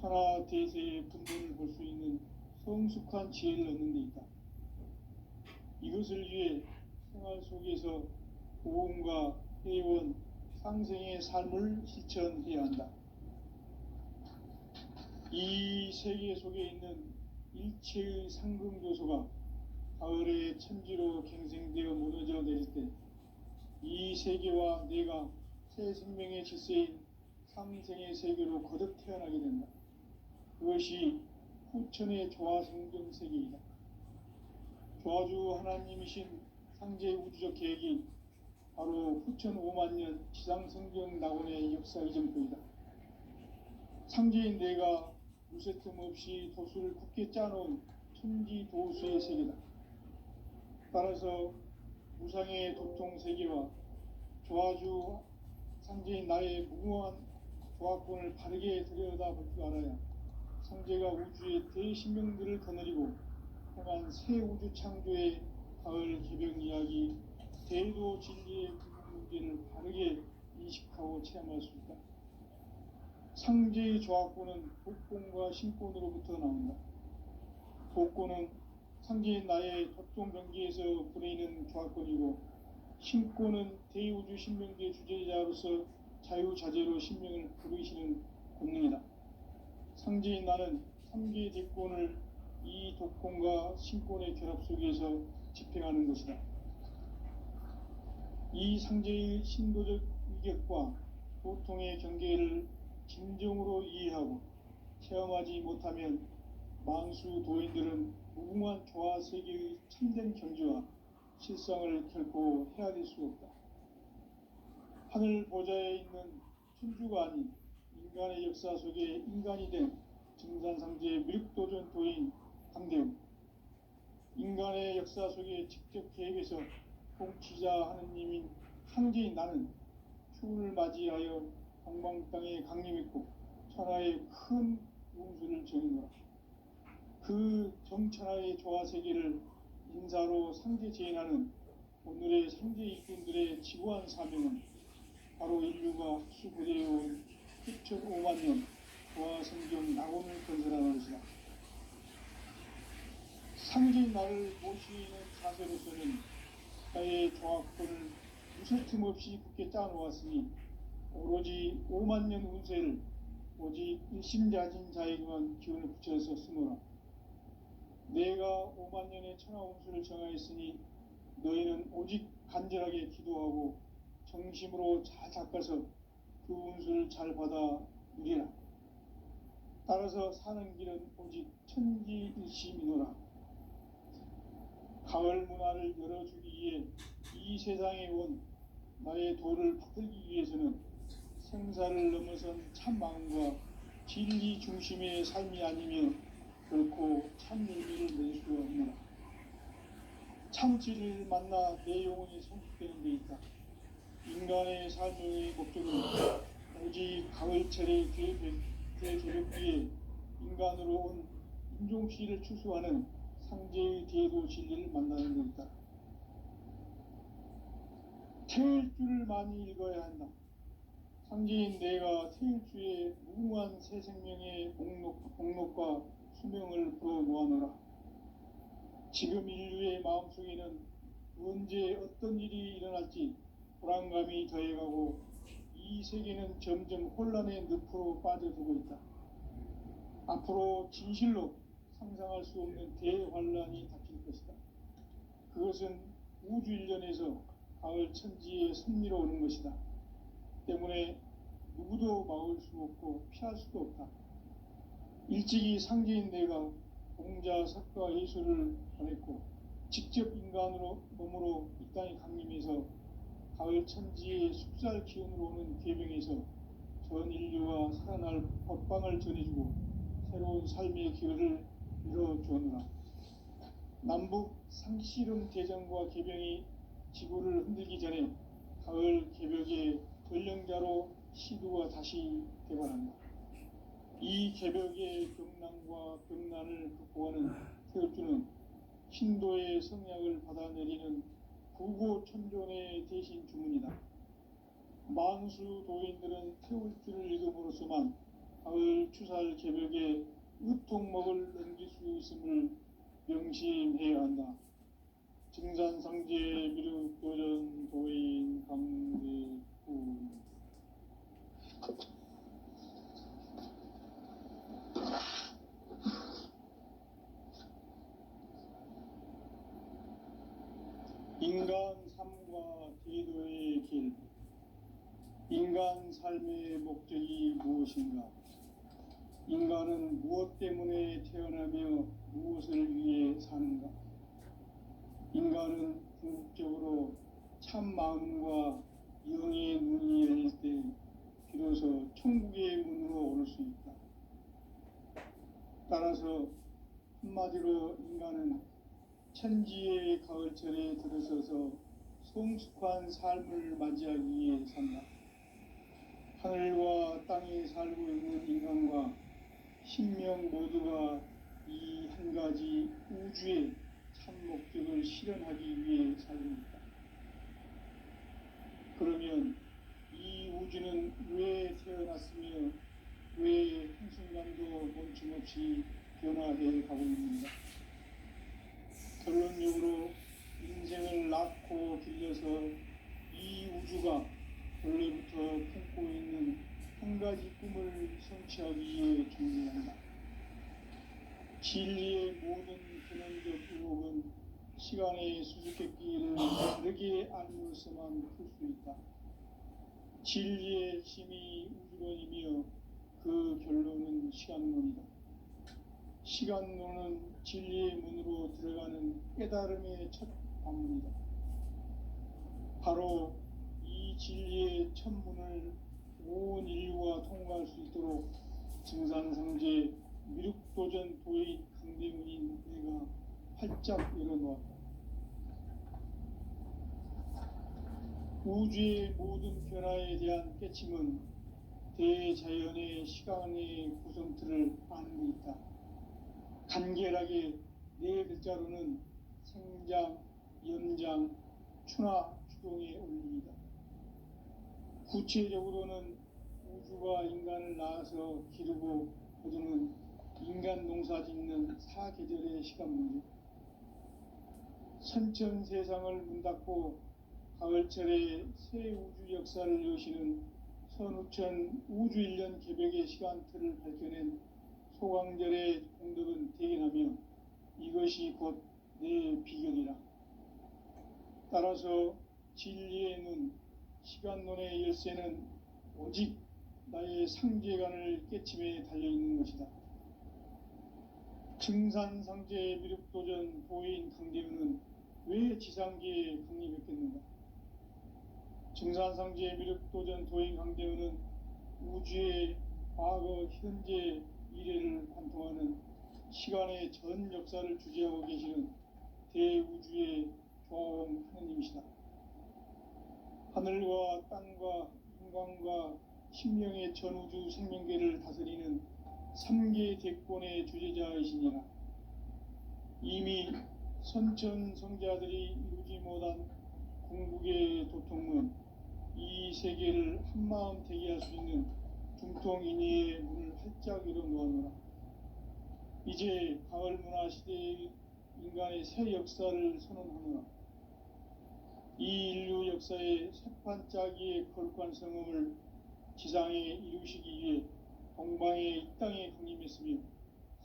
천하 대세의 근본을 볼 수 있는 성숙한 지혜를 얻는 데 있다. 이것을 위해 생활 속에서 고음과 회원, 상생의 삶을 실천해야 한다. 이 세계 속에 있는 일체의 상금 요소가 가을의 천지로 갱생되어 무너져 내릴 때 이 세계와 내가 새 생명의 질서인 상생의 세계로 거듭 태어나게 된다. 그것이 후천의 조화성경 세계이다. 조화주 하나님이신 상제 우주적 계획이 바로 후천 5만 년 지상성경 낙원의 역사 이전표이다. 상제인 내가 무쇠 틈 없이 도수를 굳게 짜놓은 천지도수의 세계다. 따라서 무상의 도통세계와 조화주 상제인 나의 무궁한 조화권을 바르게 들여다볼 줄 알아야 상제가 우주의 대신명들을 거느리고 행한 새 우주 창조의 가을 개벽 이야기, 대도 진리의 문제를 바르게 인식하고 체험할 수 있다. 상제의 조화권은 복권과 신권으로부터 나온다. 복권은 상제인 나의 도통 경계에서 보내는 조화권이고, 신권은 대우주 신명계의 주제자로서 자유자재로 신명을 부르시는 권능이다. 상제인 나는 3개의 대권을 이 독권과 신권의 결합 속에서 집행하는 것이다. 이 상제의 신도적 위격과 도통의 경계를 진정으로 이해하고 체험하지 못하면 만수 도인들은 무궁한 조화 세계의 참된 경지와 실상을 결코 헤아릴 수 없다. 하늘 보좌에 있는 천주가 아닌 인간의 역사 속에 인간이 된 증산상제의 미륵도전 도인 강대웅, 인간의 역사 속에 직접 계획해서 통치자 하느님인 상제인 나는 추운을 맞이하여 동방 땅에 강림했고 천하의 큰 운수를 정의노라. 그 정천하의 조화세계를 인사로 상제 제인하는 오늘의 상제 일꾼들의 지구한 사명은 바로 인류가 학수고대해온 6,5만 년 조화성경 낙원을 건설하는 것이다. 상제인 나를 모시는 자세로서는 나의 조화권을 무쇠 틈 없이 굳게 짜놓았으니 오로지 5만 년 운세를 오직 일심자진 자에게만 기운을 붙여서 쓰노라. 내가 5만 년의 천하 운수를 정하였으니 너희는 오직 간절하게 기도하고 정심으로 잘 닦아서 그 운수를 잘 받아 누리라. 따라서 사는 길은 오직 천지일심이노라. 가을 문화를 열어주기 위해 이 세상에 온 나의 도를 받들기 위해서는 생사를 넘어선 참 마음과 진리 중심의 삶이 아니며 결코 참 의미를 낼 수 없노라. 참 진리를 만나 내 영혼이 성숙되는 데 있다. 인간의 삶의 목적은 오직 가을철의 대개벽 위에 인간으로 온 인종씨를 추수하는 상제의 대도 진리를 만나는 데 있다. 태일주를 많이 읽어야 한다. 상제인 내가 태일주의 무궁한 새 생명의 목록과 수명을 불어 놓아놓으라. 지금 인류의 마음속에는 언제 어떤 일이 일어날지 불안감이 더해가고 이 세계는 점점 혼란의 늪으로 빠져들고 있다. 앞으로 진실로 상상할 수 없는 대환란이 닥칠 것이다. 그것은 우주 일련에서 가을 천지의 섭리로 오는 것이다. 때문에 누구도 막을 수 없고 피할 수도 없다. 일찍이 상제인 내가 공자, 석가, 예수를 보냈고 직접 인간으로 몸으로 이 땅에 강림해서 가을 천지의 숲살 기운으로 오는 계명에서 전 인류와 살아날 법방을 전해주고 새로운 삶의 기회를 이뤄주었노라. 남북 상씨름 대전과 개병이 지구를 흔들기 전에 가을 개벽의 전령자로 시두가 다시 대관한다. 이 개벽의 병난과 병난을 극복하는 태극주는 신도의 성약을 받아내리는 구고천존의 대신 주문이다. 만수 도인들은 태울주를 읽음으로써만 가을 추살 개벽에 으통먹을 넘길 수 있음을 명심해야 한다. 증산상제 미륵도전 도인 강대구. 인간 삶과 제도의 길. 인간 삶의 목적이 무엇인가? 인간은 무엇 때문에 태어나며 무엇을 위해 사는가? 인간은 궁극적으로 참 마음과 영의 눈이 열릴 때 비로소 천국의 문으로 오를 수 있다. 따라서 한마디로 인간은 천지의 가을철에 들어서서 성숙한 삶을 맞이하기 위해 산다. 하늘과 땅에 살고 있는 인간과 신명 모두가 이 한 가지 우주의 참 목적을 실현하기 위해 살립니다. 그러면 이 우주는 왜 태어났으며 왜 한순간도 멈춤없이 변화해 가고 있는가? 결론적으로 인생을 낳고 길러서 이 우주가 원래부터 품고 있는 한 가지 꿈을 성취하기 위해 존재한다. 진리의 모든 근원적 의혹은 시간의 수수께끼를 다르게 알면서만 풀 수 있다. 진리의 힘이 우주론이며 그 결론은 시간론이다. 시간론은 진리의 문으로 들어가는 깨달음의 첫 관문이다. 바로 이 진리의 첫 문을 온 인류가 통과할 수 있도록 증산상제 미륵도전 도인 강대문인 내가 활짝 열어놓았다. 우주의 모든 변화에 대한 깨침은 대자연의 시간의 구성틀을 아는 데 있다. 간결하게 네 글자로는 생장, 연장, 추나 추동의 원리이다. 구체적으로는 우주가 인간을 낳아서 기르고 거두는 인간 농사 짓는 사계절의 시간 문제. 선천 세상을 문 닫고 가을철에 새 우주 역사를 여시는 선우천 우주 1년 개벽의 시간틀을 밝혀낸 소강절의 공덕은 대견하며 이것이 곧 내 비결이라. 따라서 진리의 눈, 시간론의 열쇠는 오직 나의 상제관을 깨침에 달려있는 것이다. 증산상제 미륵도전 도인 강대문은 왜 지상계에 강림했겠는가? 증산상제 미륵도전 도인 강대문은 우주의 과거, 현재, 미래를 관통하는 시간의 전 역사를 주재하고 계시는 대우주의 조화원 하느님이시다. 하늘과 땅과 인간과 신명의 전우주 생명계를 다스리는 3계 대권의 주재자이시니라. 이미 선천 성자들이 이루지 못한 궁극의 도통은 이 세계를 한마음 되게 할 수 있는 중통인의의 문을 활짝 열어놓았노라. 이제 가을 문화 시대의 인간의 새 역사를 선언하노라. 이 인류 역사의 새판짜기의 거룩한 성음을 지상에 이루시기 위해 동방의 이 땅에 강림했으며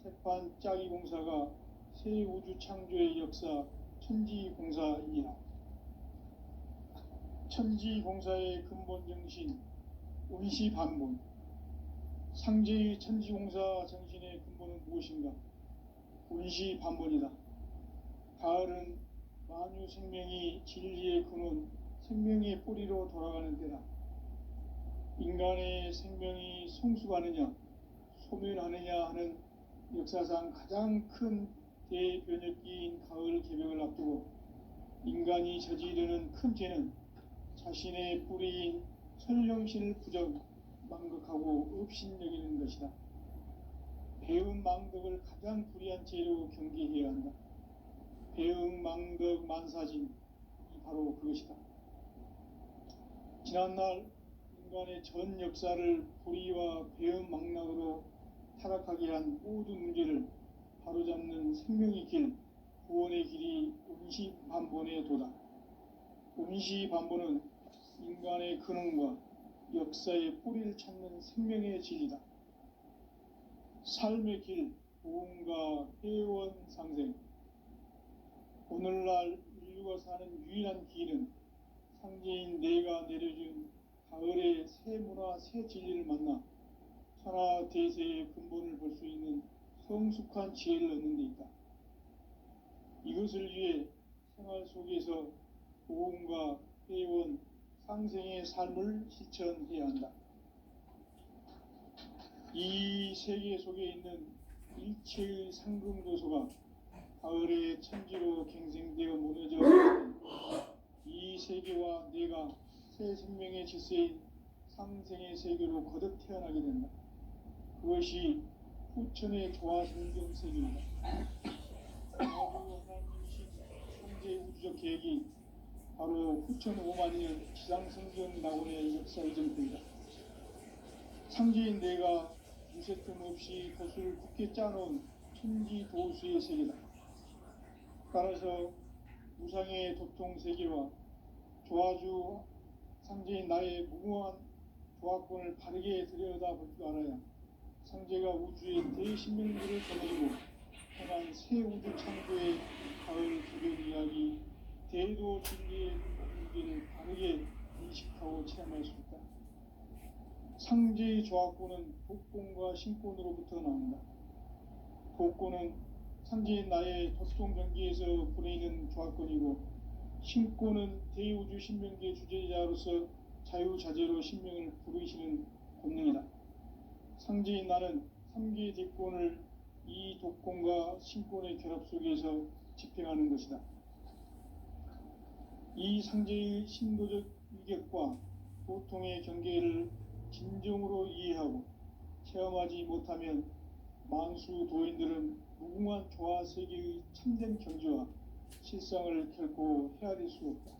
새판짜기 공사가 새 우주 창조의 역사 천지공사이니라. 천지공사의 근본 정신 운시반본. 상제의 천지공사 정신의 근본은 무엇인가? 운시반본이다. 가을은 만유 생명이 진리의 근원, 생명의 뿌리로 돌아가는 때다. 인간의 생명이 성숙하느냐, 소멸하느냐 하는 역사상 가장 큰 대변혁기인 가을 개벽을 앞두고 인간이 저지르는 큰 죄는 자신의 뿌리인 설령신을 부정, 망극하고 업신여기는 것이다. 배은 망덕을 가장 불의한 죄로 경계해야 한다. 배응 망덕 만사진, 바로 그것이다. 지난날 인간의 전 역사를 불의와 배은망락으로 타락하게 한 모든 문제를 바로잡는 생명의 길, 구원의 길이 운시반본의 도다. 운시반본은 인간의 근원과 역사의 뿌리를 찾는 생명의 진리다. 삶의 길, 보험과 회원 상생. 오늘날 인류가 사는 유일한 길은 상제인 내가 내려준 가을의 새 문화, 새 진리를 만나 천하 대세의 근본을 볼 수 있는 성숙한 지혜를 얻는 데 있다. 이것을 위해 생활 속에서 보험과 회원, 상생의 삶을 실천해야 한다. 이 세계 속에 있는 일체의 상금도소가 가을의 천지로 갱생되어 무너져 이 세계와 내가 새 생명의 질서인 상생의 세계로 거듭 태어나게 된다. 그것이 후천의 조화성경 세계이다. 하나님이신 창제 우주적 계획이 바로 후천 5만 년 지상성경 낙원의 역사 이정표이다. 창제인 내가 무쇠틈 없이 돛을 굳게 짜놓은 천지 도수의 세계다. 따라서 무상의 도통 세계와 조화주 상제인 나의 무궁한 조화권을 바르게 들여다볼 줄 알아야 상제가 우주의 대신명들을 전해주고 편한 새 우주 창조의 가을 기별 이야기 대도 진리의 무게를 바르게 인식하고 체험할 수 있다. 상제의 조화권은 독권과 신권으로부터 나온다. 독권은 상제인 나의 도통 전기에서 보내는 조화권이고, 신권은 대우주 신명계 주제자로서 자유자재로 신명을 부르시는 권능이다. 상제인 나는 3개 대권을 이 독권과 신권의 결합 속에서 집행하는 것이다. 이 상제의 신도적 위격과 보통의 경계를 진정으로 이해하고 체험하지 못하면 만수 도인들은 무궁한 조화 세계의 참된 경지와 실상을 결코 헤아릴 수 없다.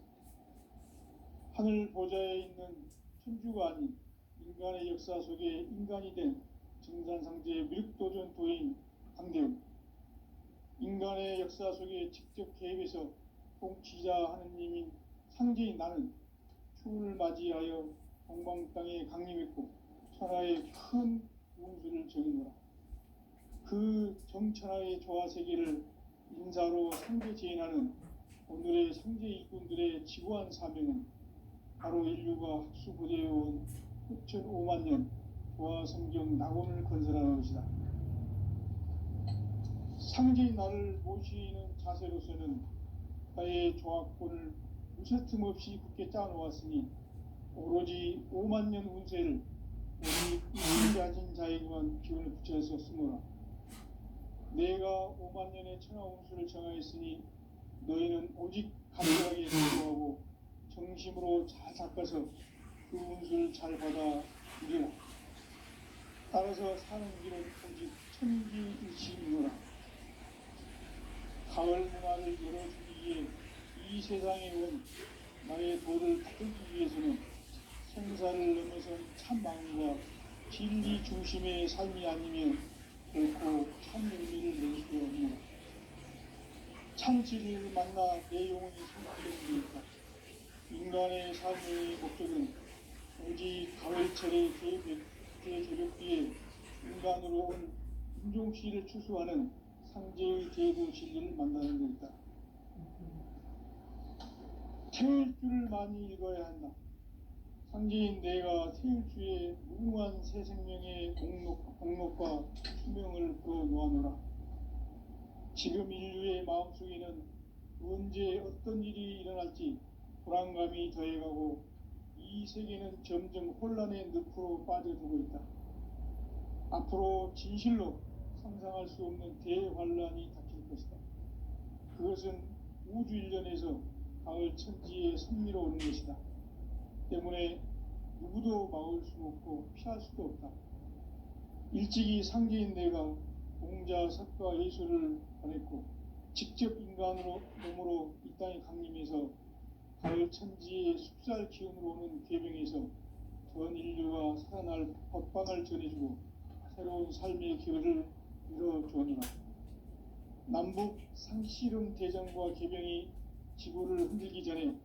하늘 보좌에 있는 천주가 아닌 인간의 역사 속에 인간이 된 정산상제의 밀도전 도인 강대웅, 인간의 역사 속에 직접 개입해서 통치자 하느님인 상제인 나는 추운을 맞이하여 동방 땅에 강림했고 천하의 큰 운수를 정의노라. 그 정천하의 조화 세계를 인사로 상제 제인하는 오늘의 상제 일꾼들의 지구한 사명은 바로 인류가 학수고대해온 후천 5만 년 조화 성경 낙원을 건설하는 것이다. 상제인 나를 모시는 자세로서는 나의 조화권을 무쇠틈 없이 굳게 짜놓았으니 오로지 5만 년 운세를 오직 가진 자에게만 기운을 붙여서 쓰노라. 내가 5만 년의 천하 운수를 정하였으니 너희는 오직 간절하게 기도하고 정심으로 잘 닦아서 그 운수를 잘 받아 이겨라. 따라서 사는 길은 오직 천지일심이노라. 가을 문화를 열어주기 위해 이 세상에 온 나의 도를 받들기 위해서는 생사를 넘어선 참 마음과 진리 중심의 삶이 아니면 결코 참 의미를 낼 수 없노라. 참 진리를 만나 내 영혼이 성취되니까 인간의 삶의 목적은 오직 가을철의 대개벽비에 인간으로 온 인종씨를 추수하는 상제의 대도 진리를 만나는 것이다. 태일 주를 많이 읽어야 한다. 상제인 내가 태일주의 무궁한 새 생명의 공록과 수명을 불어놓아노라. 지금 인류의 마음속에는 언제 어떤 일이 일어날지 불안감이 더해가고 이 세계는 점점 혼란의 늪으로 빠져들고 있다. 앞으로 진실로 상상할 수 없는 대환란이 닥칠 것이다. 그것은 우주 일련에서 가을 천지의 섭리로 오는 것이다. 때문에 누구도 막을 수 없고 피할 수도 없다. 일찍이 상제인 내가 공자, 석가, 예수를 보냈고 직접 인간으로 몸으로 이 땅에 강림해서 가을 천지의 숲살 기운으로 오는 계병에서 전 인류가 살아날 법방을 전해주고 새로운 삶의 기회를 열어주었노라. 남북 상씨름 대전과 개병이 지구를 흔들기 전에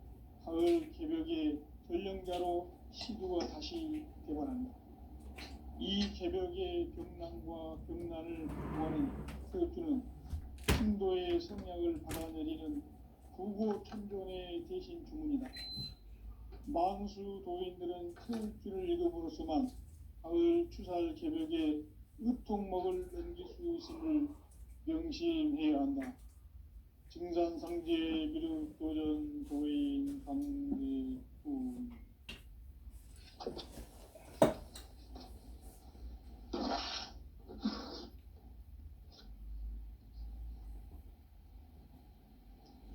가을 개벽의 전령자로 시두가 다시 되관한다. 이 개벽의 병난과 병난을 구하는 서역주는 신도의 성약을 받아내리는 구고천존의 대신 주문이다. 망수 도인들은 서역주를 읽음으로써만 가을 추살 개벽에 의통목을 넘길 수 있음을 명심해야 한다. 증산상제 미륵도전 도인 강대군.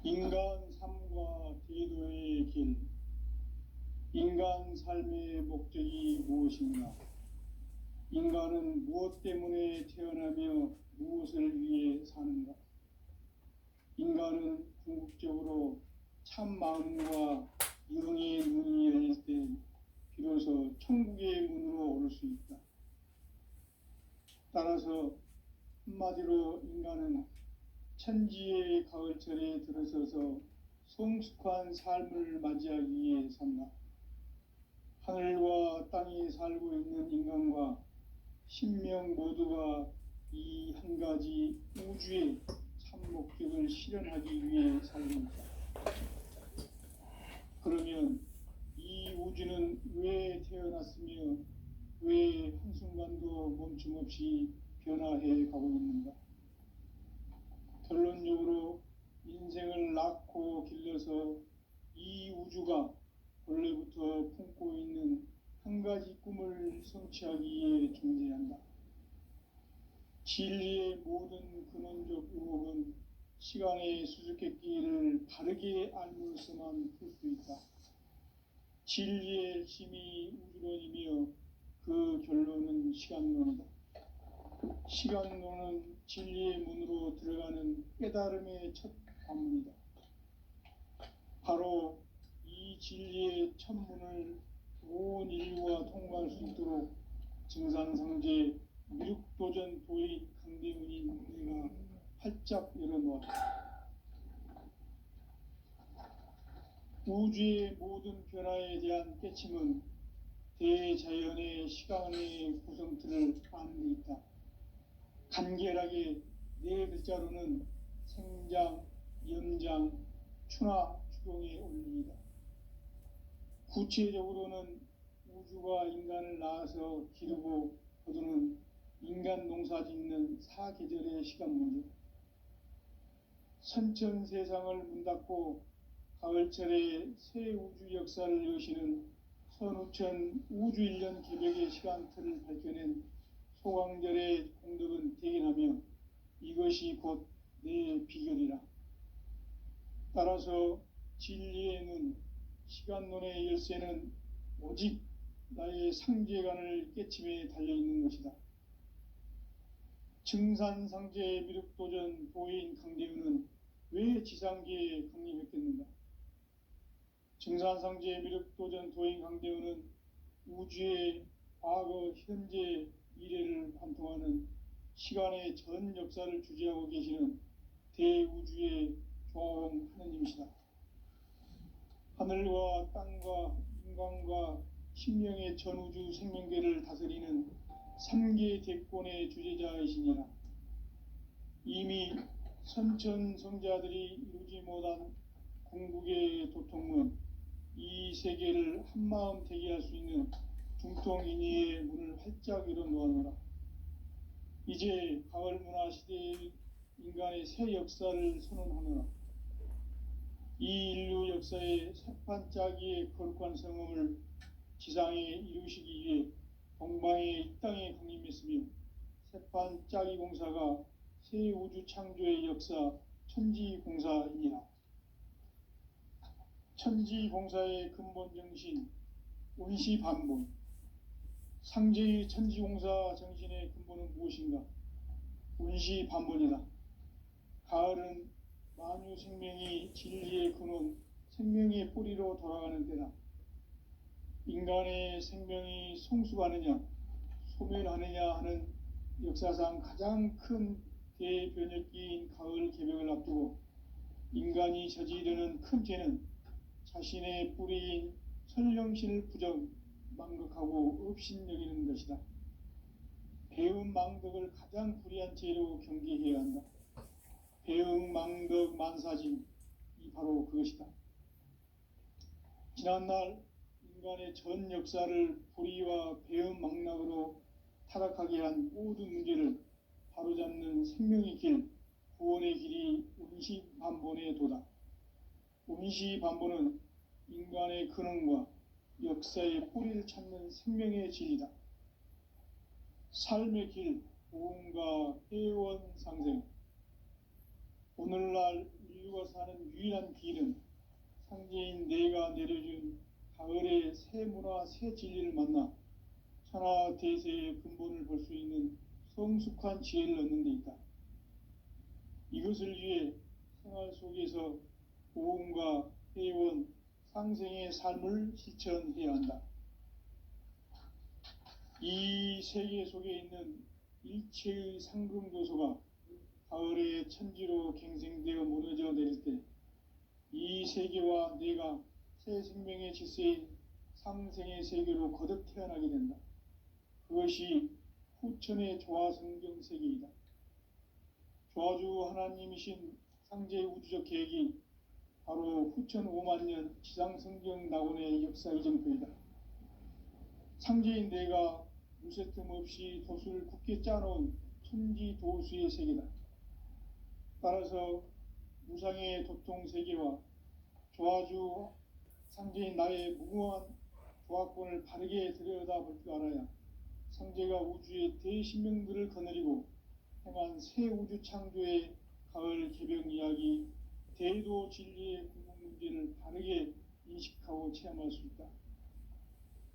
인간 삶과 대도의 길. 인간 삶의 목적이 무엇인가? 인간은 무엇 때문에 태어나며 무엇을 위해 사는가? 인간은 궁극적으로 참 마음과 영의 문이 열릴 때 비로소 천국의 문으로 오를 수 있다. 따라서 한마디로 인간은 천지의 가을철에 들어서서 성숙한 삶을 맞이하기 위해 산다. 하늘과 땅에 살고 있는 인간과 신명 모두가 이 한 가지 우주의 참 목적을 실현하기 위해 살고 있다. 그러면 이 우주는 왜 태어났으며 왜 한순간도 멈춤 없이 변화해 가고 있는가? 결론적으로 인생을 낳고 길러서 이 우주가 원래부터 품고 있는 한 가지 꿈을 성취하기 위해 존재한다. 진리의 모든 근원적 의혹은 시간의 수수께끼를 바르게 알므로서만 풀 수 있다. 진리의 힘이 우주론이며 그 결론은 시간론이다. 시간론은 진리의 문으로 들어가는 깨달음의 첫 관문이다. 바로 이 진리의 첫 문을 온 인류가 통과할 수 있도록 증산상제 미륵도전 도인 강대훈인 내가 활짝 열어놓았다. 우주의 모든 변화에 대한 깨침은 대자연의 시간의 구성틀을 아는 데 있다. 간결하게 네 글자로는 생장, 염장, 추나 추동의 원리이다. 구체적으로는 우주가 인간을 낳아서 기르고 거두는 인간 농사 짓는 사계절의 시간 문제. 선천 세상을 문 닫고 가을철에 새 우주 역사를 여시는 선우천 우주일년 개벽의 시간틀을 밝혀낸 소강절의 공덕은 대견하며 이것이 곧 내 비결이라. 따라서 진리의 눈, 시간론의 열쇠는 오직 나의 상제관을 깨침에 달려있는 것이다. 증산상제 미륵도전 도인 강대훈은 왜 지상계에 강림했겠는가? 증산상제 미륵도전 도인 강대훈은 우주의 과거, 현재, 미래를 관통하는 시간의 전 역사를 주재하고 계시는 대우주의 조화원 하느님이시다. 하늘과 땅과 인간과 신명의 전우주 생명계를 다스리는 3계 대권의 주제자이시니라. 이미 선천성자들이 이루지 못한 궁극의 도통문, 이 세계를 한마음 되게 할 수 있는 중통인의의 문을 활짝 열어놓아노라. 이제 가을 문화 시대의 인간의 새 역사를 선언하노라. 이 인류 역사의 새반짝이의 거룩한 성음을 지상에 이루시기 위해 동방의 이 땅에 강림했으며 새반짝이 공사가 새 우주 창조의 역사 천지공사이니라. 천지공사의 근본 정신 온시반본. 상제의 천지공사 정신의 근본은 무엇인가? 온시반본이다. 가을은 만유 생명이 진리의 근원, 생명의 뿌리로 돌아가는 때다. 인간의 생명이 성숙하느냐 소멸하느냐 하는 역사상 가장 큰 대변혁기인 가을 개벽을 앞두고 인간이 저지르는 큰 죄는 자신의 뿌리인 선령신을 부정 망각하고 업신여기는 것이다. 배음 망덕을 가장 불의한 죄로 경계해야 한다. 배음 망덕 만사진 이 바로 그것이다. 지난날 인간의 전 역사를 불의와 배음 망락으로 타락하게 한 모든 문제를 바로잡는 생명의 길, 구원의 길이 운시반본의 도다. 운시반본은 인간의 근원과 역사의 뿌리를 찾는 생명의 진리다. 삶의 길, 보험과 회원 상생. 오늘날 인류가 사는 유일한 길은 상제인 내가 내려준 가을의 새 문화, 새 진리를 만나 천하 대세의 근본을 볼 수 있는 성숙한 지혜를 얻는 데 있다. 이것을 위해 생활 속에서 보험과 회원, 상생의 삶을 실천해야 한다. 이 세계 속에 있는 일체의 상금 요소가 가을의 천지로 갱생되어 무너져 내릴 때 이 세계와 내가 새 생명의 질서인 상생의 세계로 거듭 태어나게 된다. 그것이 후천의 조화성경 세계이다. 조화주 하나님이신 상제 우주적 계획이 바로 후천 5만년 지상성경 낙원의 역사 이정표이다. 상제인 내가 무쇠틈 없이 도수를 굳게 짜놓은 천지 도수의 세계다. 따라서 무상의 도통 세계와 조화주 상제인 나의 무궁한 조화권을 바르게 들여다볼 줄 알아야 상제가 우주의 대신명들을 거느리고 행한 새 우주 창조의 가을 개벽 이야기, 대도 진리의 궁극 문제를 바르게 인식하고 체험할 수 있다.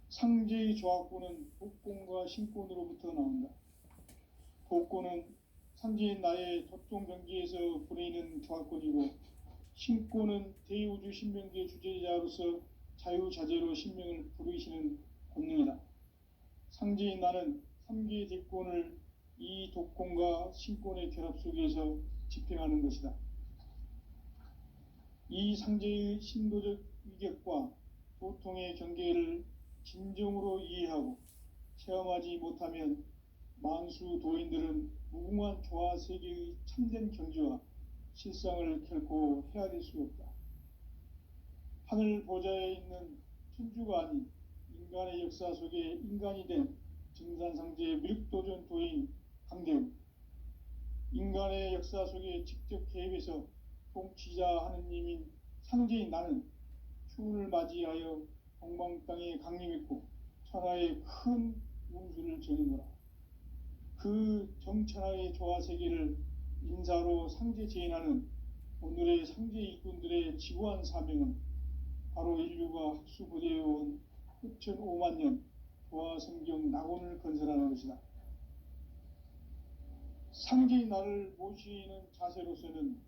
상제의 조화권은 복권과 신권으로부터 나온다. 복권은 상제인 나의 도통 경지에서 보내는 조화권이고, 신권은 대우주 신명계 주제자로서 자유자재로 신명을 부르시는 권능이다. 상제인 나는 3개의 대권을 이 독권과 신권의 결합 속에서 집행하는 것이다. 이 상제의 신도적 위격과 도통의 경계를 진정으로 이해하고 체험하지 못하면 만수 도인들은 무궁한 조화 세계의 참된 경지와 실상을 결코 헤아릴 수 없다. 하늘 보좌에 있는 천주가 아닌 인간의 역사 속에 인간이 된 증산상제의 밀도전 도인 강대우, 인간의 역사 속에 직접 개입해서 통치자 하느님인 상제인 나는 추운을 맞이하여 동방 땅에 강림했고 천하의 큰 운수를 전해노라. 그 정천하의 조화 세계를 인사로 상제 제인하는 오늘의 상제 일꾼들의 지구한 사명은 바로 인류가 학수고대해온 후천 5만년 조화 성경 낙원을 건설하는 것이다. 상제인 나를 모시는 자세로서는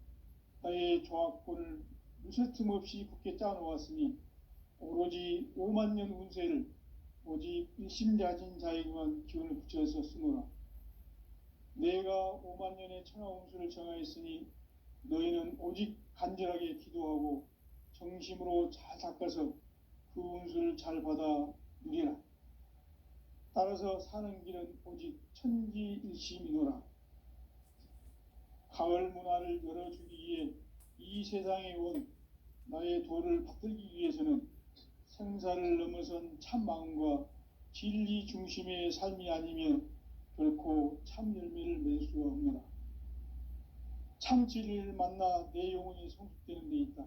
나의 조화권을 무쇠틈 없이 굳게 짜놓았으니 오로지 5만년 운세를 오직 일심자진 자에게만 기운을 붙여서 쓰노라. 내가 5만년의 천하 운수를 정하였으니 너희는 오직 간절하게 기도하고 정심으로 잘 닦아서 그 운수를 잘 받아 누리라. 따라서 사는 길은 오직 천지일심이노라. 가을 문화를 열어주기 위해 이 세상에 온 나의 도를 받들기 위해서는 생사를 넘어선 참 마음과 진리 중심의 삶이 아니면 결코 참 열매를 맺을 수가 없노라. 참 진리를 만나 내 영혼이 성숙되는 데 있다.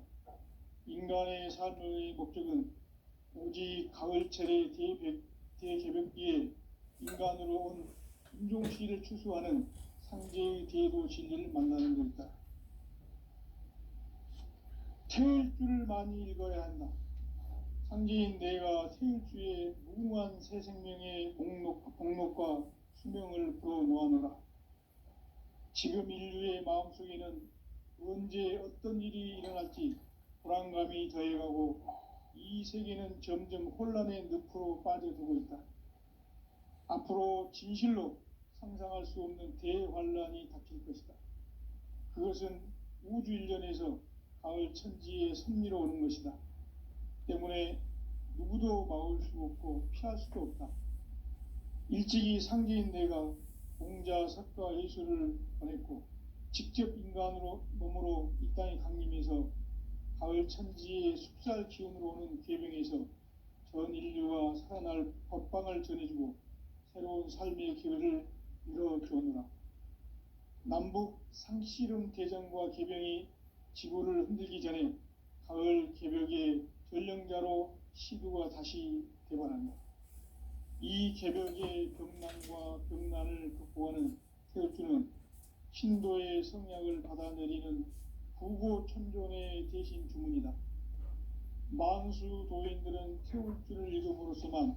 인간의 삶의 목적은 오직 가을철의 대개벽기에 인간으로 온 인종시를 추수하는 상제의 대도 진리를 만나는 것이다. 태일주를 많이 읽어야 한다. 상제인 내가 태일주의 무궁한 새 생명의 목록과 수명을 풀어놓아노라. 지금 인류의 마음속에는 언제 어떤 일이 일어날지 불안감이 더해가고 이 세계는 점점 혼란의 늪으로 빠져들고 있다. 앞으로 진실로 상상할 수 없는 대환란이 닥칠 것이다. 그것은 우주 일련에서 가을 천지의 섭리로 오는 것이다. 때문에 누구도 막을 수 없고 피할 수도 없다. 일찍이 상제인 내가 공자, 석가, 예수를 보냈고 직접 인간으로 몸으로 이 땅에 강림해서 가을 천지의 숲살 기운으로 오는 계명에서 전 인류가 살아날 법방을 전해주고 새로운 삶의 기회를 이뤄주오노라. 남북 상씨름 대전과 계병이 지구를 흔들기 전에 가을 개벽의 전령자로 시두가 다시 개발한다. 이 개벽의 병난과 병난을 극복하는 태극주는 신도의 성약을 받아내리는 부고천존의 대신 주문이다. 만수 도인들은 태극주를 읽음으로써만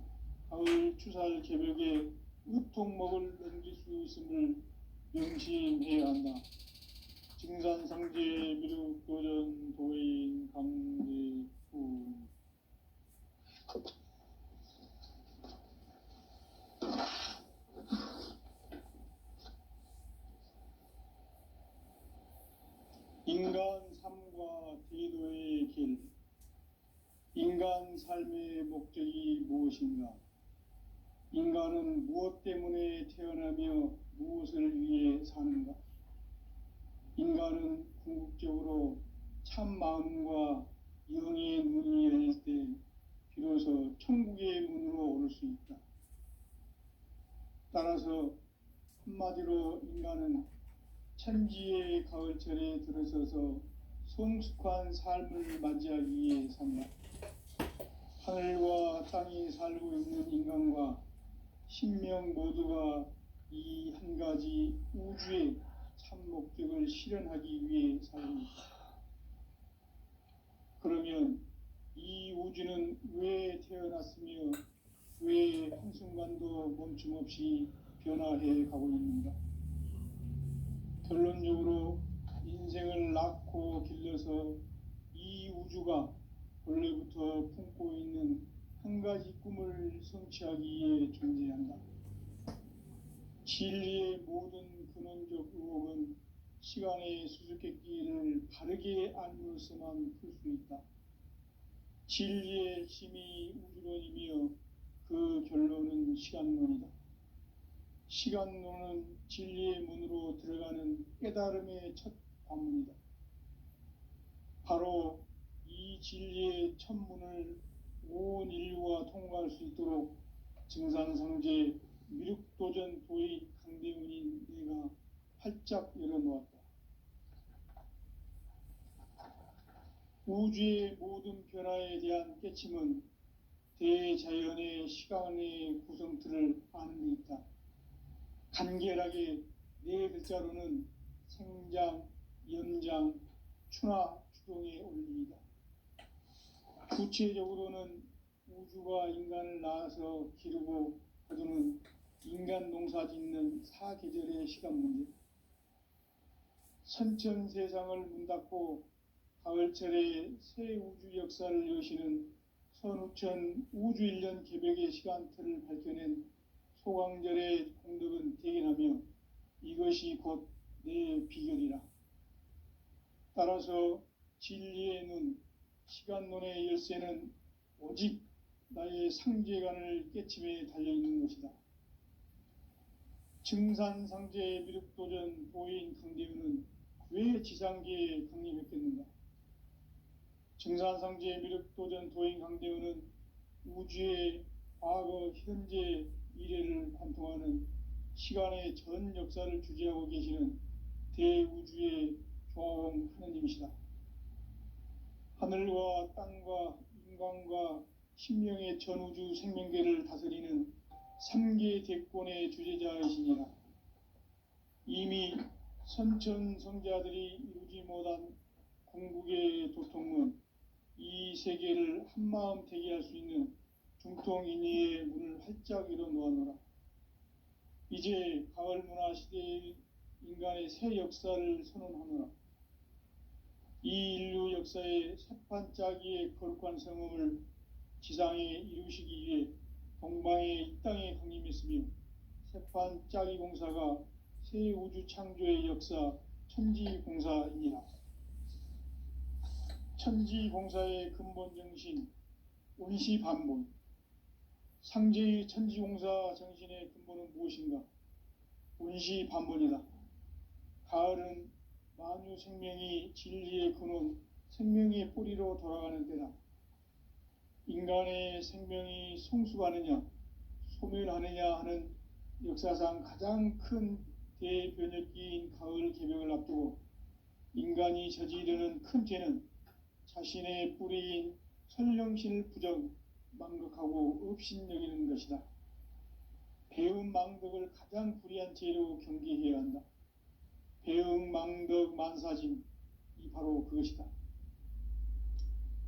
가을 추살 개벽의 의통목을 넘길 수 있음을 명심해야 한다. 증산상제 미륵도전 도인 강제후. 인간 삶과 대도의 길. 인간 삶의 목적이 무엇인가? 인간은 무엇 때문에 태어나며 무엇을 위해 사는가? 인간은 궁극적으로 참 마음과 영의 문이 열릴 때 비로소 천국의 문으로 오를 수 있다. 따라서 한마디로 인간은 천지의 가을철에 들어서서 성숙한 삶을 맞이하기 위해 산다. 하늘과 땅이 살고 있는 인간과 신명 모두가 이 한 가지 우주의 참 목적을 실현하기 위해 살립니다. 그러면 이 우주는 왜 태어났으며 왜 한순간도 멈춤없이 변화해 가고 있는가? 결론적으로 인생을 낳고 길러서 이 우주가 원래부터 품고 있는 한 가지 꿈을 성취하기 위해 존재한다. 진리의 모든 근원적 의혹은 시간의 수수께끼를 바르게 알므로서만 풀 수 있다. 진리의 힘이 우주론이며 그 결론은 시간론이다. 시간론은 진리의 문으로 들어가는 깨달음의 첫 관문이다. 바로 이 진리의 첫 문을 온 인류가 통과할 수 있도록 증산상제 미륵도전 도의 강대훈인 내가 활짝 열어놓았다. 우주의 모든 변화에 대한 깨침은 대자연의 시간의 구성틀을 아는 데 있다. 간결하게 네 글자로는 생장, 연장, 추나 추동의 원리이다. 구체적으로는 우주가 인간을 낳아서 기르고 거두는 인간 농사 짓는 사계절의 시간 문제. 선천 세상을 문 닫고 가을철에 새 우주 역사를 여시는 선우천 우주일년 개벽의 시간틀을 밝혀낸 소강절의 공덕은 대견하며 이것이 곧 내 비결이라. 따라서 진리의 눈, 시간론의 열쇠는 오직 나의 상제관을 깨침에 달려있는 것이다. 증산상제 미륵도전 도인 강대훈은 왜 지상계에 강림했겠는가? 증산상제 미륵도전 도인 강대훈은 우주의 과거, 현재, 미래를 관통하는 시간의 전 역사를 주재하고 계시는 대우주의 조화홍 하느님이시다. 하늘과 땅과 인간과 신명의 전우주 생명계를 다스리는 3계 대권의 주재자이시니라. 이미 선천성자들이 이루지 못한 궁극의 도통문, 이 세계를 한마음 대기할 수 있는 중통인의의 문을 활짝 열어놓아노라. 이제 가을 문화 시대의 인간의 새 역사를 선언하노라. 이 인류 역사의 새판짜기의 거룩한 성음을 지상에 이루시기 위해 동방의 이 땅에 강림했으며 새판짜기 공사가 새 우주 창조의 역사 천지공사이니라. 천지공사의 근본 정신 운시반본. 상제의 천지공사 정신의 근본은 무엇인가? 운시반본이다. 가을은 만유 생명이 진리의 근원, 생명의 뿌리로 돌아가는 때다. 인간의 생명이 성숙하느냐, 소멸하느냐 하는 역사상 가장 큰 대변혁기인 가을 개벽을 앞두고 인간이 저지르는 큰 죄는 자신의 뿌리인 설령신을 부정, 망극하고 업신여기는 것이다. 배음 망덕을 가장 불의한 죄로 경계해야 한다. 배음 망덕 만사진, 이 바로 그것이다.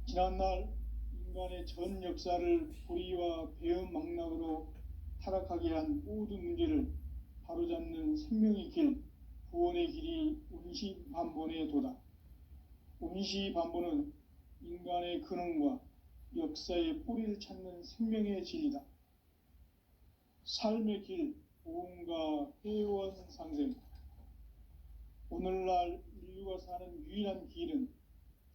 지난날 인간의 전 역사를 불의와 배음 망락으로 타락하게 한 모든 문제를 바로잡는 생명의 길, 구원의 길이 운시반본의 도다. 운시반본은 인간의 근원과 역사의 뿌리를 찾는 생명의 진리다. 삶의 길, 보험과 회원 상생. 오늘날 인류가 사는 유일한 길은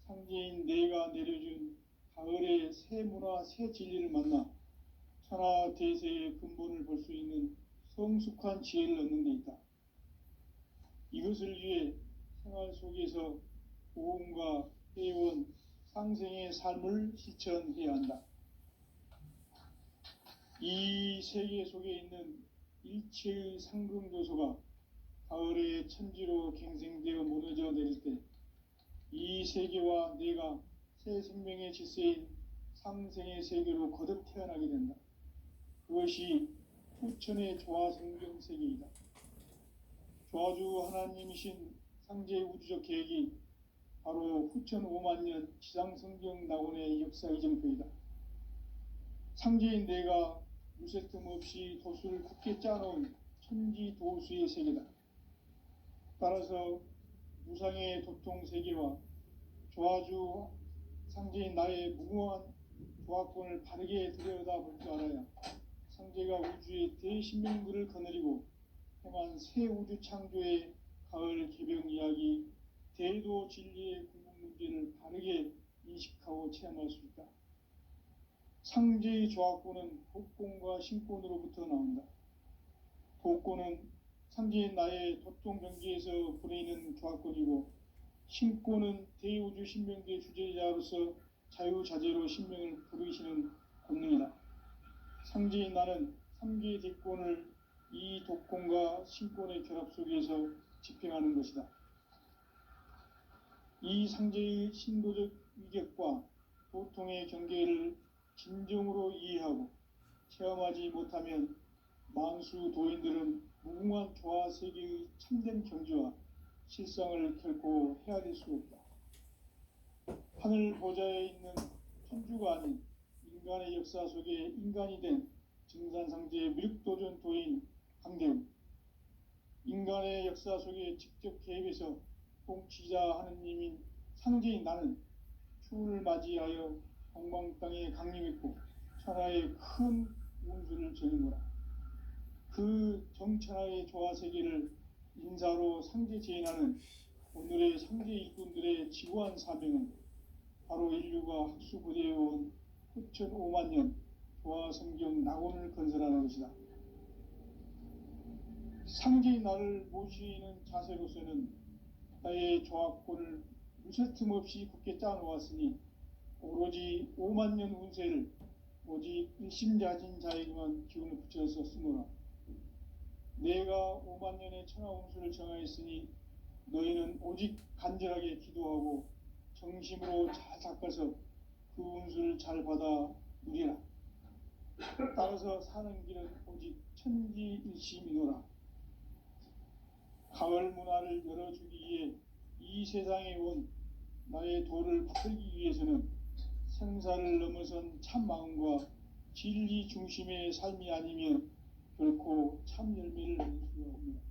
상제인 내가 내려준 가을의 새 문화, 새 진리를 만나 천하 대세의 근본을 볼 수 있는 성숙한 지혜를 얻는 데 있다. 이것을 위해 생활 속에서 보험과 회원, 상생의 삶을 실천해야 한다. 이 세계 속에 있는 일체의 상금 요소가 가을의 천지로 갱생되어 무너져 내릴 때 이 세계와 내가 새 생명의 질서인 상생의 세계로 거듭 태어나게 된다. 그것이 후천의 조화성경 세계이다. 조화주 하나님이신 상제 우주적 계획이 바로 후천 5만 년 지상성경 낙원의 역사 이정표이다. 상제인 내가 무쇠 틈 없이 도수를 굳게 짜놓은 천지 도수의 세계다. 따라서 무상의 도통 세계와 조화주 상제인 나의 무궁한 조화권을 바르게 들여다볼 줄 알아야 상제가 우주의 대신명들을 거느리고 행한 새 우주 창조의 가을 개병 이야기, 대도 진리의 궁극 문제를 바르게 인식하고 체험할 수 있다. 상제의 조화권은 독권과 신권으로부터 나온다. 독권은 상제인 나의 도통 경계에서 부리는 조화권이고, 신권은 대우주 신명계 주제자로서 자유자재로 신명을 부르시는 권능이다. 상제인 나는 3개의 대권을 이 독권과 신권의 결합 속에서 집행하는 것이다. 이 상제의 신도적 위격과 도통의 경계를 진정으로 이해하고 체험하지 못하면 만수 도인들은 무궁한 조화 세계의 참된 경지와 실상을 결코 헤아릴 수 없다. 하늘 보좌에 있는 천주가 아닌 인간의 역사 속에 인간이 된 증산상제의 미륵도전 도인 강대웅, 인간의 역사 속에 직접 개입해서 통치자 하느님인 상제인 나는 추운을 맞이하여 동방 땅에 강림했고 천하의 큰 운수를 정해노라. 그 정천하의 조화세계를 인사로 상제 제인하는 오늘의 상제 일꾼들의 지구한 사명은 바로 인류가 학수부대해온 후천 5만 년 조화성경 낙원을 건설하는 것이다. 상제인 나를 모시는 자세로서는 나의 조화권을 무쇠틈 없이 굳게 짜놓았으니 오로지 5만 년 운세를 오직 일심자진 자에게만 기운을 붙여서 쓰노라. 내가 5만 년의 천하 운수를 정하였으니 너희는 오직 간절하게 기도하고 정심으로 잘 닦아서 그 운수를 잘 받아 누리라. 따라서 사는 길은 오직 천지일심이노라. 가을 문화를 열어주기 위해 이 세상에 온 나의 도를 받들기 위해서는 생사를 넘어선 참 마음과 진리 중심의 삶이 아니면 결코 참 열매를 낼 수가 없습니다.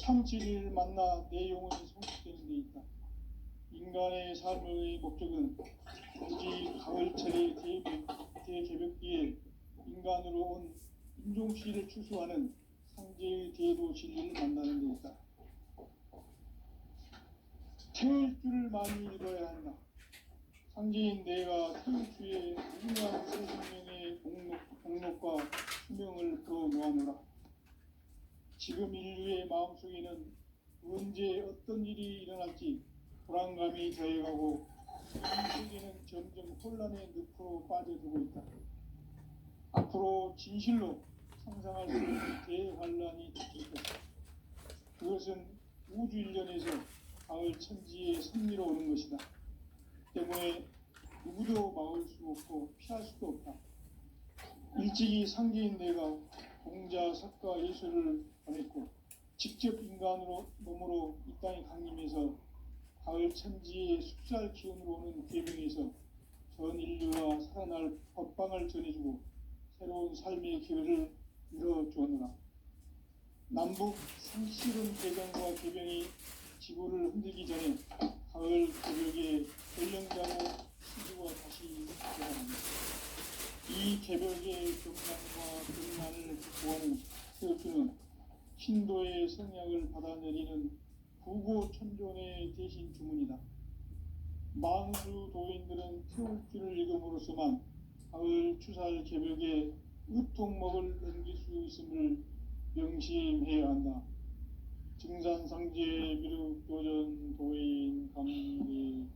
참 진리를 만나 내 영혼이 성숙되는 데 있다. 인간의 삶의 목적은 오직 가을철의 대개벽기에 인간으로 온 인종시를 추수하는 상제의 대도 진리를 만나는 데 있다. 태울 줄을 많이 읽어야 한다. 상제인 내가 태울주의 무궁한 새 생명의 목록과 수명을 풀어 놓아노라. 지금 인류의 마음속에는 언제 어떤 일이 일어날지 불안감이 더해가고 이 세계는 점점 혼란의 늪으로 빠져들고 있다. 앞으로 진실로 상상할 수 없는 대환란이 닥칠 것이다. 그것은 우주 일련에서 가을 천지의 섭리로 오는 것이다. 때문에 누구도 막을 수 없고 피할 수도 없다. 일찍이 상제인 내가 공자, 석가, 예수를 보냈고 직접 인간으로 몸으로 이 땅에 강림해서 가을 천지의 숲살 기운으로 오는 계명에서 전 인류가 살아날 법방을 전해주고 새로운 삶의 기회를 열어주었노라. 남북 상실은 개정과 개병이 지구를 흔들기 전에 가을 개벽의 전령자로 시주가 다시 들어갑니다. 이 개벽의 경랑과 등난을 극복하는 태엽주는 신도의 성약을 받아내리는 부고천존의 대신 주문이다. 만수 도인들은 태울주를 읽음으로써만 가을 추살 개벽에 으통목을 넘길 수 있음을 명심해야 한다. 증산상제 미륵도전 도인 강리군.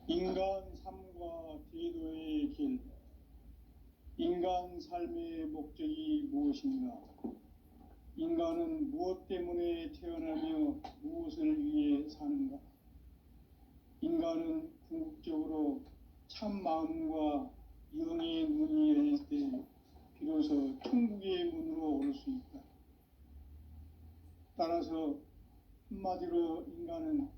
인간 삶과 제도의 길. 인간 삶의 목적이 무엇인가? 인간은 무엇 때문에 태어나며 무엇을 위해 사는가? 인간은 궁극적으로 참 마음과 영의 문이 열릴 때 비로소 천국의 문으로 올 수 있다. 따라서 한마디로 인간은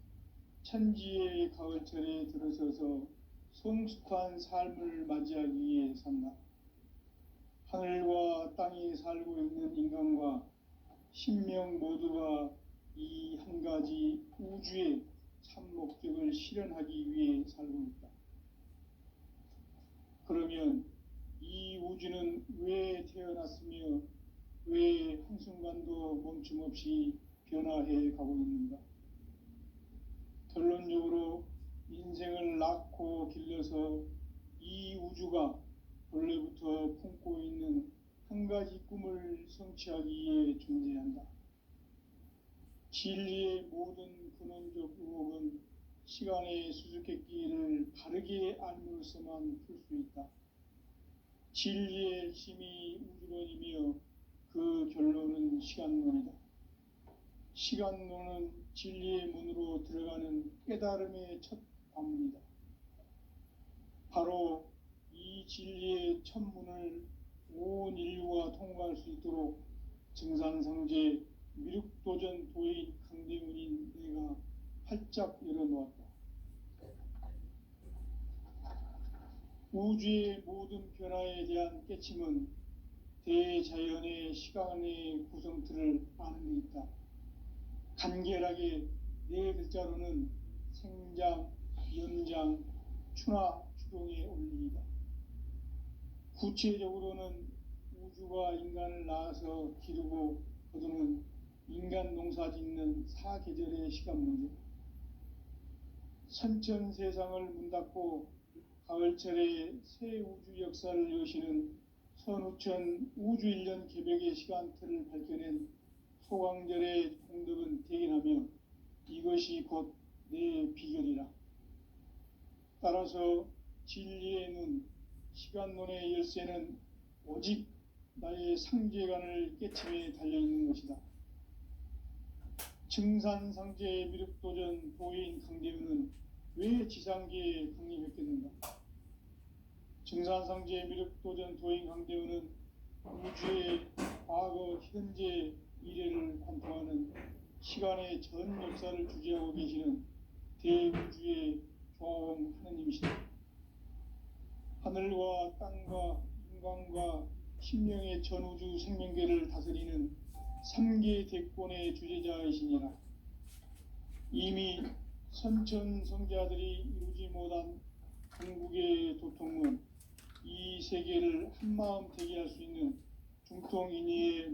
천지의 가을철에 들어서서 성숙한 삶을 맞이하기 위해 산다. 하늘과 땅에 살고 있는 인간과 신명 모두가 이 한 가지 우주의 참 목적을 실현하기 위해 살고 있다. 그러면 이 우주는 왜 태어났으며 왜 한순간도 멈춤없이 변화해 가고 있는가? 결론적으로 인생을 낳고 길러서 이 우주가 원래부터 품고 있는 한 가지 꿈을 성취하기 위해 존재한다. 진리의 모든 근원적 의혹은 시간의 수수께끼를 바르게 알므로서만 풀 수 있다. 진리의 힘이 우주론이며 그 결론은 시간론이다. 시간론은 진리의 문으로 들어가는 깨달음의 첫 관문이다. 바로 이 진리의 첫 문을 온 인류가 통과할 수 있도록 증산상제 미륵도전 도인 강대훈인 내가 활짝 열어놓았다. 우주의 모든 변화에 대한 깨침은 대자연의 시간의 구성틀을 아는 데 있다. 간결하게 네 글자로는 생장, 연장, 추나 추동의 원리이다. 구체적으로는 우주가 인간을 낳아서 기르고 거두는 인간 농사 짓는 사계절의 시간 문제. 선천 세상을 문 닫고 가을철에 새 우주 역사를 여시는 선우천 우주 1년 개벽의 시간틀을 밝혀낸 소강절의 공덕은 대견하며 이것이 곧 내 비결이라. 따라서 진리의 눈, 시간론의 열쇠는 오직 나의 상제관을 깨침에 달려있는 것이다. 증산상제 미륵도전 도인 강대훈은 왜 지상계에 강림했겠는가? 증산상제 미륵도전 도인 강대훈은 우주의 과거, 현재, 미래를 관통하는 시간의 전 역사를 주재하고 계시는 대우주의 조화원 하느님이시다. 하늘과 땅과 인간과 신명의 전우주 생명계를 다스리는 3계 대권의 주제자이시니라. 이미 선천성자들이 이루지 못한 궁극의 도통은 이 세계를 한마음 되게 할 수 있는 중통인의의